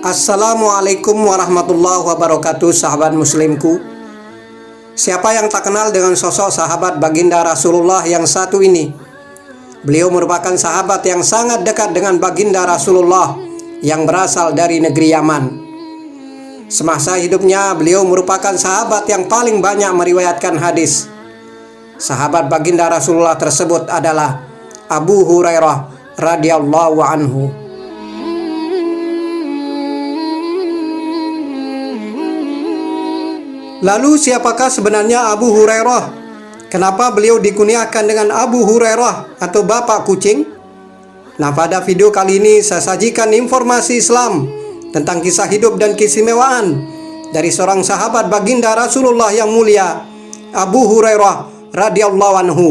Assalamualaikum warahmatullahi wabarakatuh, sahabat muslimku. Siapa yang tak kenal dengan sosok sahabat baginda Rasulullah yang satu ini? Beliau merupakan sahabat yang sangat dekat dengan baginda Rasulullah yang berasal dari negeri Yaman. Semasa hidupnya beliau merupakan sahabat yang paling banyak meriwayatkan hadis. Sahabat baginda Rasulullah tersebut adalah Abu Hurairah radhiyallahu anhu. Lalu siapakah sebenarnya Abu Hurairah? Kenapa beliau dikunyahkan dengan Abu Hurairah atau Bapak Kucing? Nah, pada video kali ini saya sajikan informasi Islam tentang kisah hidup dan keistimewaan dari seorang sahabat baginda Rasulullah yang mulia, Abu Hurairah radhiyallahu anhu.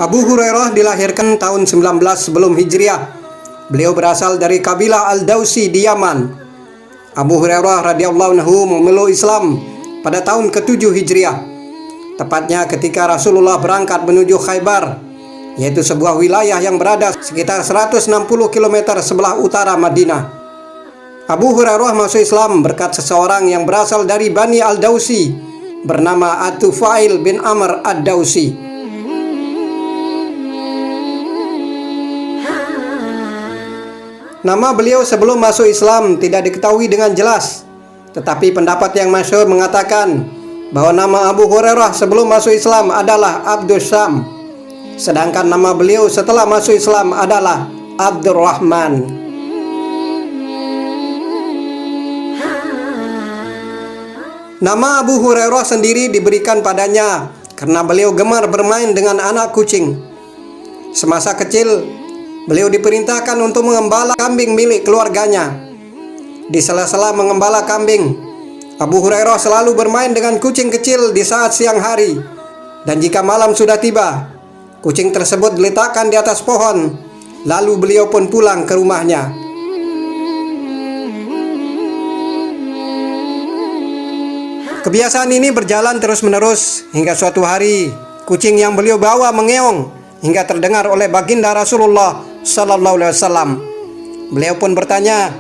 Abu Hurairah dilahirkan tahun 19 sebelum Hijriah. Beliau berasal dari kabilah Al-Dausi di Yaman. Abu Hurairah radhiyallahu anhu memeluk Islam pada tahun ke-7 Hijriah, tepatnya ketika Rasulullah berangkat menuju Khaybar, yaitu sebuah wilayah yang berada sekitar 160 km sebelah utara Madinah. Abu Hurairah masuk Islam berkat seseorang yang berasal dari Bani Al-Dausi bernama At-Tufail bin Amr Ad-Dausi. Nama beliau sebelum masuk Islam tidak diketahui dengan jelas, tetapi pendapat yang masyhur mengatakan bahwa nama Abu Hurairah sebelum masuk Islam adalah Abdus Syam, sedangkan nama beliau setelah masuk Islam adalah Abdurrahman. Nama Abu Hurairah sendiri diberikan padanya karena beliau gemar bermain dengan anak kucing. Semasa kecil, beliau diperintahkan untuk mengembala kambing milik keluarganya. Di sela-sela mengembala kambing, Abu Hurairah selalu bermain dengan kucing kecil di saat siang hari. Dan jika malam sudah tiba, kucing tersebut diletakkan di atas pohon, lalu beliau pun pulang ke rumahnya. Kebiasaan ini berjalan terus-menerus hingga suatu hari kucing yang beliau bawa mengeong hingga terdengar oleh baginda Rasulullah Sallallahu Alaihi Wasallam. Beliau pun bertanya,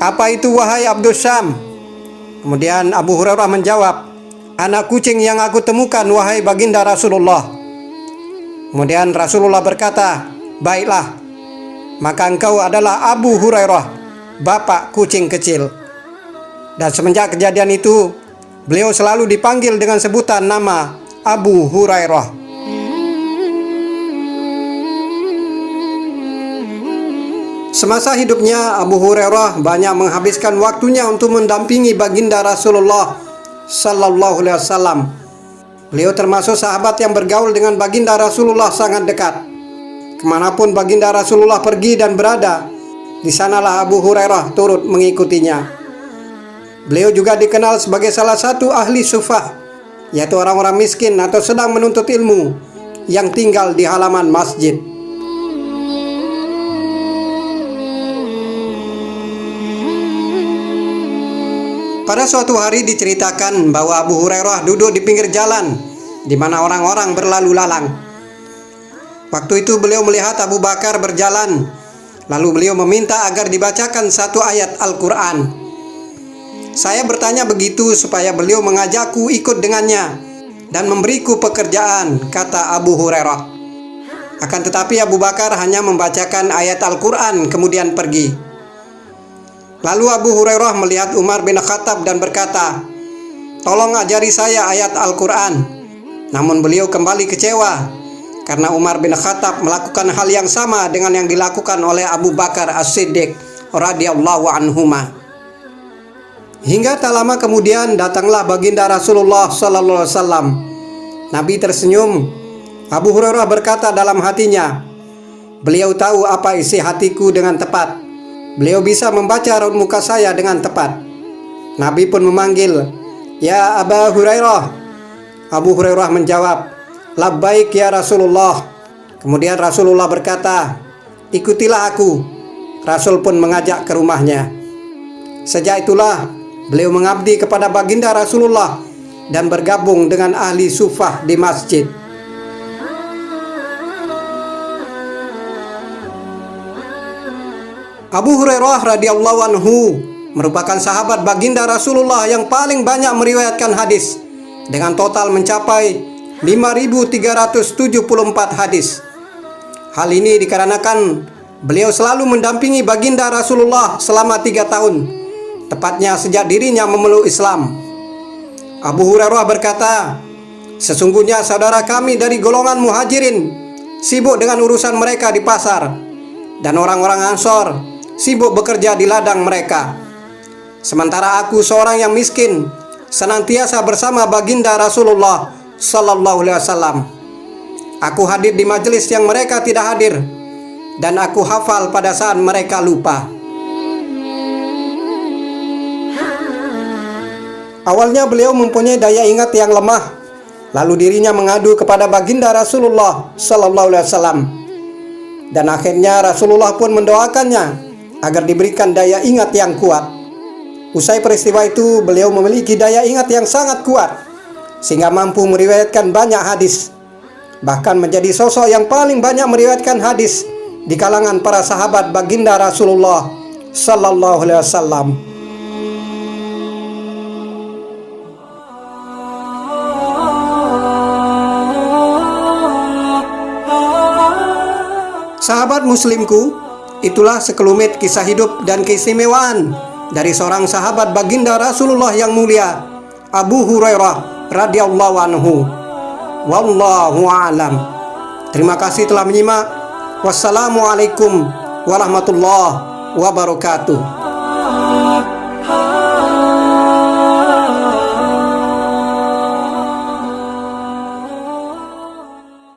"Apa itu wahai Abdus Syam?" Kemudian Abu Hurairah menjawab, "Anak kucing yang aku temukan wahai baginda Rasulullah." Kemudian Rasulullah berkata, "Baiklah, maka engkau adalah Abu Hurairah, bapak kucing kecil." Dan semenjak kejadian itu, beliau selalu dipanggil dengan sebutan nama Abu Hurairah. Semasa hidupnya, Abu Hurairah banyak menghabiskan waktunya untuk mendampingi baginda Rasulullah Sallallahu Alaihi Wasallam. Beliau termasuk sahabat yang bergaul dengan baginda Rasulullah sangat dekat. Kemanapun baginda Rasulullah pergi dan berada, di sanalah Abu Hurairah turut mengikutinya. Beliau juga dikenal sebagai salah satu ahli sufah, yaitu orang-orang miskin atau sedang menuntut ilmu yang tinggal di halaman masjid. Pada suatu hari diceritakan bahwa Abu Hurairah duduk di pinggir jalan di mana orang-orang berlalu lalang. Waktu itu beliau melihat Abu Bakar berjalan, lalu beliau meminta agar dibacakan satu ayat Al-Quran. Saya bertanya begitu supaya beliau mengajakku ikut dengannya dan memberiku pekerjaan, kata Abu Hurairah. Akan tetapi Abu Bakar hanya membacakan ayat Al-Quran kemudian pergi. Lalu Abu Hurairah melihat Umar bin Khattab dan berkata, "Tolong ajari saya ayat Al-Quran." Namun beliau kembali kecewa karena Umar bin Khattab melakukan hal yang sama dengan yang dilakukan oleh Abu Bakar As-Siddiq radhiyallahu anhuma. Hingga tak lama kemudian datanglah baginda Rasulullah sallallahu alaihi wasallam. Nabi tersenyum. Abu Hurairah berkata dalam hatinya, "Beliau tahu apa isi hatiku dengan tepat. Beliau bisa membaca raut muka saya dengan tepat." Nabi pun memanggil, "Ya Abu Hurairah." Abu Hurairah menjawab, "Labbaik ya Rasulullah." Kemudian Rasulullah berkata, "Ikutilah aku." Rasul pun mengajak ke rumahnya. Sejak itulah beliau mengabdi kepada baginda Rasulullah dan bergabung dengan ahli sufah di masjid. Abu Hurairah radhiyallahu anhu merupakan sahabat baginda Rasulullah yang paling banyak meriwayatkan hadis dengan total mencapai 5.374 hadis. Hal ini dikarenakan beliau selalu mendampingi baginda Rasulullah selama 3 tahun, tepatnya sejak dirinya memeluk Islam. Abu Hurairah berkata, "Sesungguhnya saudara kami dari golongan muhajirin sibuk dengan urusan mereka di pasar, dan orang-orang Ansor sibuk bekerja di ladang mereka. Sementara aku seorang yang miskin, senantiasa bersama baginda Rasulullah sallallahu alaihi wasallam. Aku hadir di majelis yang mereka tidak hadir, dan aku hafal pada saat mereka lupa." Awalnya beliau mempunyai daya ingat yang lemah, lalu dirinya mengadu kepada baginda Rasulullah sallallahu alaihi wasallam, dan akhirnya Rasulullah pun mendoakannya agar diberikan daya ingat yang kuat. Usai peristiwa itu, beliau memiliki daya ingat yang sangat kuat sehingga mampu meriwayatkan banyak hadis, bahkan menjadi sosok yang paling banyak meriwayatkan hadis di kalangan para sahabat baginda Rasulullah sallallahu alaihi wasallam. Sahabat muslimku, itulah sekelumit kisah hidup dan keistimewaan dari seorang sahabat baginda Rasulullah yang mulia, Abu Hurairah radhiyallahu anhu. Wallahu a'lam. Terima kasih telah menyimak. Wassalamualaikum warahmatullahi wabarakatuh.